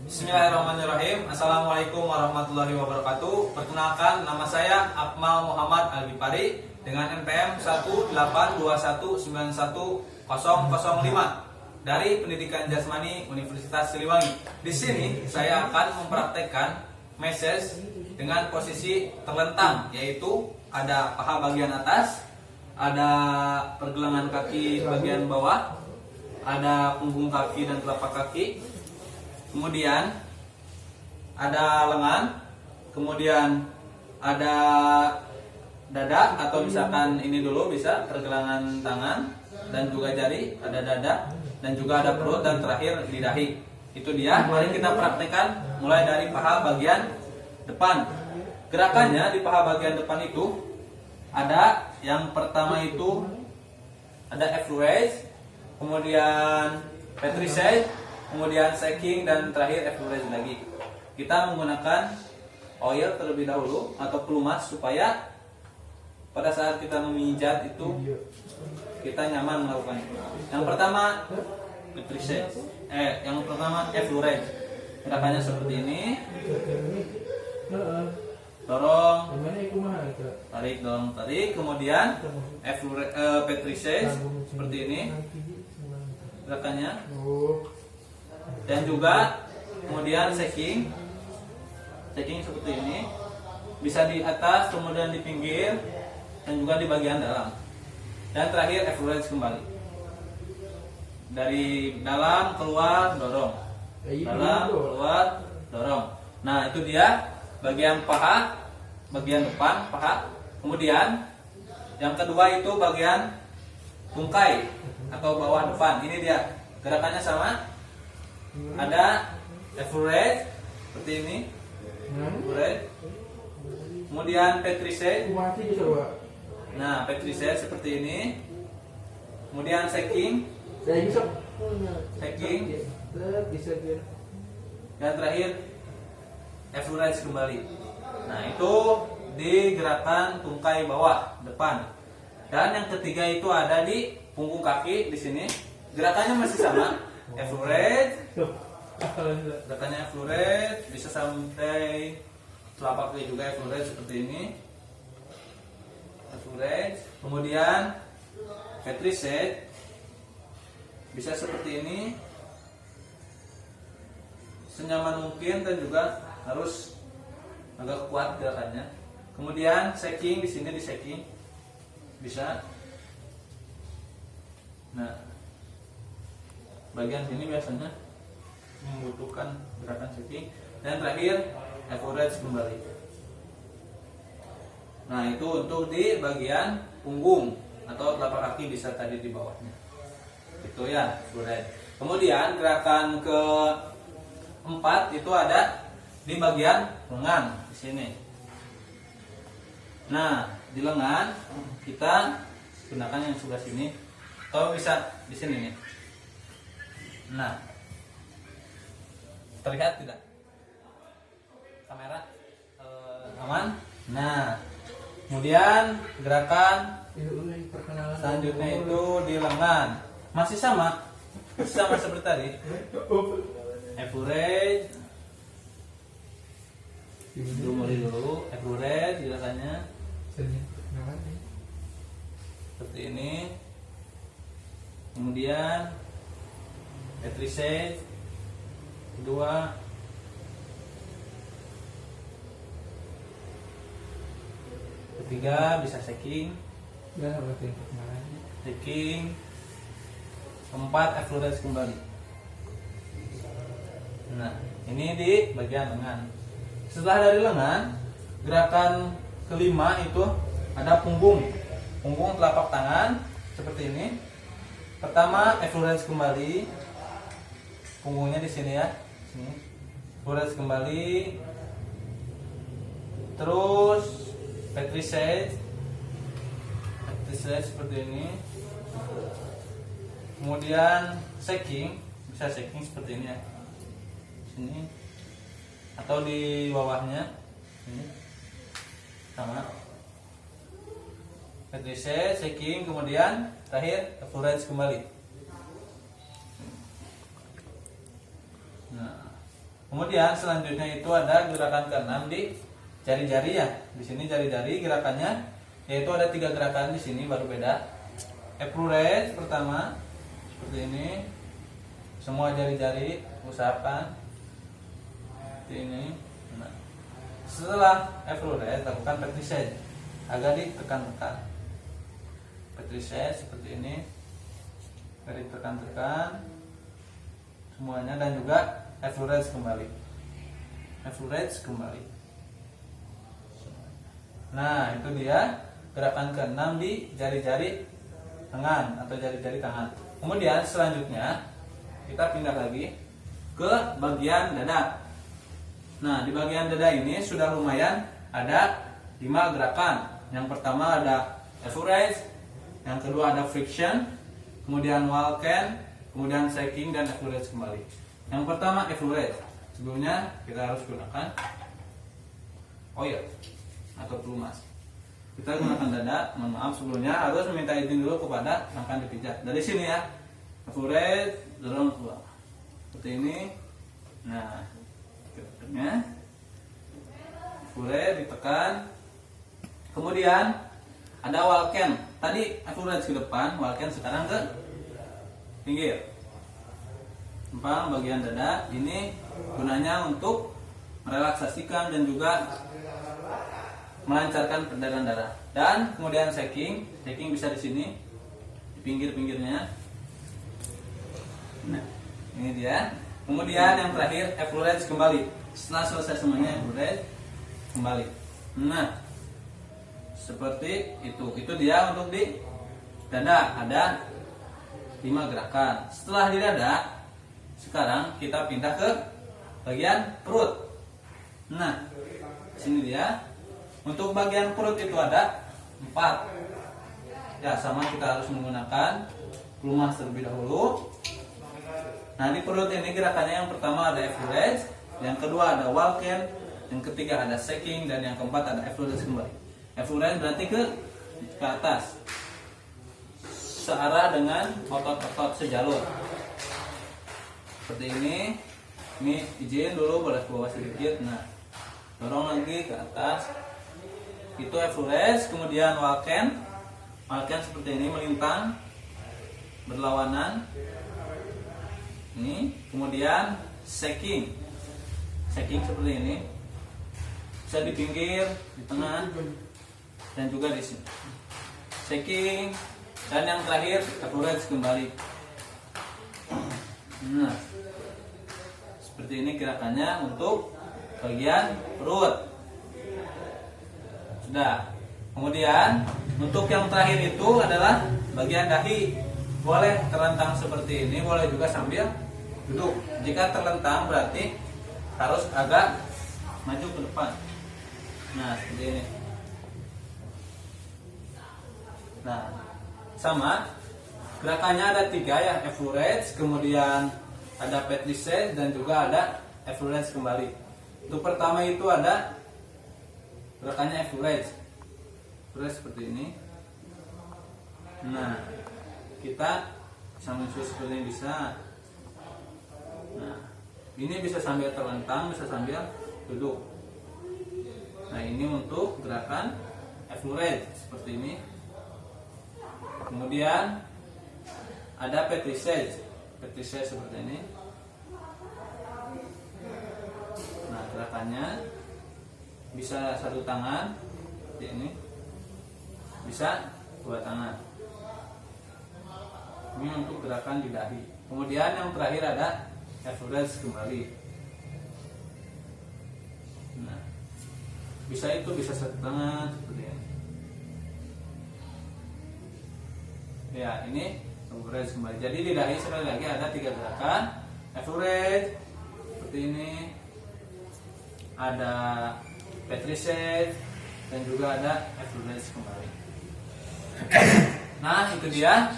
Bismillahirrahmanirrahim. Assalamualaikum warahmatullahi wabarakatuh. Perkenalkan, nama saya Akmal Muhammad Al-Bipari dengan NPM 182191005 dari Pendidikan Jasmani Universitas Siliwangi. Di sini saya akan mempraktekkan message dengan posisi terlentang, yaitu ada paha bagian atas, ada pergelangan kaki bagian bawah, ada punggung kaki dan telapak kaki. Kemudian ada lengan, kemudian ada dada, atau misalkan ini dulu bisa pergelangan tangan dan juga jari, ada dada dan juga ada perut, dan terakhir di dahi. Itu dia. Mari kita praktekkan mulai dari paha bagian depan. Gerakannya di paha bagian depan itu ada yang pertama itu ada F raise, kemudian petricate, kemudian shaking, dan terakhir F-raise lagi. Kita menggunakan oil terlebih dahulu atau pelumas supaya pada saat kita memijat itu kita nyaman melakukannya. Yang pertama petricate, yang pertama F-raise. Gerakannya seperti ini. Dorong, tarik, dorong, tarik. Kemudian petricate seperti ini gerakannya. Dan juga kemudian shaking seperti ini, bisa di atas, kemudian di pinggir, dan juga di bagian dalam. Dan terakhir F-raise kembali, dari dalam keluar dorong, dalam keluar dorong. Nah, itu dia bagian paha, bagian depan paha. Kemudian yang kedua itu bagian tungkai atau bawah depan. Ini dia gerakannya sama. Ada F-raise seperti ini, F-raise. Kemudian petricate. Nah, petricate seperti ini. Kemudian shaking, dan terakhir F-raise kembali. Nah, itu di gerakan tungkai bawah depan. Dan yang ketiga itu ada di punggung kaki di sini. Gerakannya masih sama. F-raise, gerakannya F-raise, bisa sampai telapak kaki juga F-raise seperti ini. F-raise, kemudian petricate, bisa seperti ini, senyaman mungkin, dan juga harus agak kuat gerakannya. Kemudian shaking di sini, di shaking bisa. Nah, bagian sini biasanya membutuhkan gerakan shaking. Dan terakhir F-raise kembali. Nah, itu untuk di bagian punggung atau telapak kaki, bisa tadi di bawahnya. Itu ya, F-raise. Kemudian gerakan keempat itu ada di bagian lengan di sini. Nah, di lengan kita gunakan yang sebelah sini atau bisa di sini nih. Nah, terlihat tidak kamera? Aman. Nah, kemudian gerakan selanjutnya itu di lengan, masih sama seperti tadi. F-raise dulu, F-raise gerakannya seperti ini. Kemudian petricate kedua, ketiga bisa shaking, keempat F-raise kembali. Nah, ini di bagian lengan. Setelah dari lengan, gerakan kelima itu ada punggung telapak tangan seperti ini. Pertama F-raise kembali, punggungnya di sini ya, sini. F-raise kembali, terus petricate seperti ini. Kemudian shaking, bisa shaking seperti ini ya, sini atau di bawahnya, ini sama. Petricate, shaking, kemudian terakhir F-raise kembali. Nah, Kemudian selanjutnya itu ada gerakan ke-6 di jari-jari ya. Di sini jari-jari gerakannya yaitu ada 3 gerakan di sini baru beda. Apple raise pertama seperti ini. Semua jari-jari usahakan seperti ini. Nah, setelah apple raise lakukan petrichet agak ditekan-tekan. Petrichet seperti ini. Dari tekan-tekan semuanya dan juga apple raise kembali. Apple raise kembali. Nah, itu dia gerakan ke-6 di jari-jari tangan atau jari-jari tangan. Kemudian selanjutnya kita pindah lagi ke bagian dada. Nah, di bagian dada ini sudah lumayan ada 5 gerakan. Yang pertama ada apple raise, yang kedua ada friction, kemudian walken, kemudian shaking dan apple raise kembali. Yang pertama apple raise. Sebelumnya kita harus gunakan oil atau pelumas. Kita gunakan dada. Mohon maaf sebelumnya harus meminta izin dulu kepada yang akan dipijat. Dari sini ya. Apple raise, dorong keluar. Seperti ini. Nah, gerakannya apple raise ditekan. Kemudian ada walken. Tadi apple raise ke depan, walken sekarang ke pinggir. Empang bagian dada ini gunanya untuk merelaksasikan dan juga melancarkan peredaran darah. Dan kemudian shaking bisa di sini di pinggir-pinggirnya. Nah, ini dia. Kemudian yang terakhir apple raise kembali. Setelah selesai semuanya apple raise kembali. Nah, seperti itu. Itu dia untuk di dada ada 5 gerakan. Setelah di dada, sekarang kita pindah ke bagian perut. Nah, sini dia. Untuk bagian perut itu ada 4. Ya, sama kita harus menggunakan pelumas terlebih dahulu. Nah, di perut ini gerakannya yang pertama ada apple raise, yang kedua ada walken, yang ketiga ada shaking, dan yang keempat ada apple raise kembali. Apple raise berarti ke atas, searah dengan otot-otot sejalur. Seperti ini. Ini izin dulu boleh ke bawah sedikit. Nah, dorong lagi ke atas. Itu apple raise, kemudian walken seperti ini melintang berlawanan ini, kemudian shaking seperti ini, bisa di pinggir, di tengah, dan juga di sini shaking, dan yang terakhir apple raise kembali. Nah, seperti ini gerakannya untuk bagian perut. Sudah. Kemudian untuk yang terakhir itu adalah bagian dahi. Boleh terlentang seperti ini, boleh juga sambil duduk. Jika terlentang berarti harus agak maju ke depan. Nah, seperti ini. Nah, sama. Gerakannya ada 3 ya, apple raise, kemudian ada petrichet, dan juga ada apple raise kembali. Untuk pertama itu ada gerakannya apple raise seperti ini. Nah, kita sambil seperti ini bisa. Nah, ini bisa sambil terlentang, bisa sambil duduk. Nah, ini untuk gerakan apple raise seperti ini. Kemudian ada petrichet seperti ini. Nah, gerakannya bisa 1 tangan seperti ini, bisa 2 tangan. Ini untuk gerakan di dahi. Kemudian yang terakhir ada apple raise kembali. Nah, bisa 1 tangan seperti ini. Ya, ini apple raise kembali. Jadi di dahi sekali lagi ada 3 gerakan. Apple raise seperti ini, ada petrichet, dan juga ada apple raise kembali. Nah, itu dia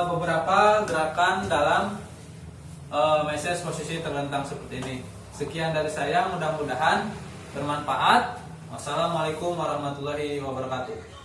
beberapa gerakan dalam massage posisi terlentang seperti ini. Sekian dari saya, mudah-mudahan bermanfaat. Wassalamualaikum warahmatullahi wabarakatuh.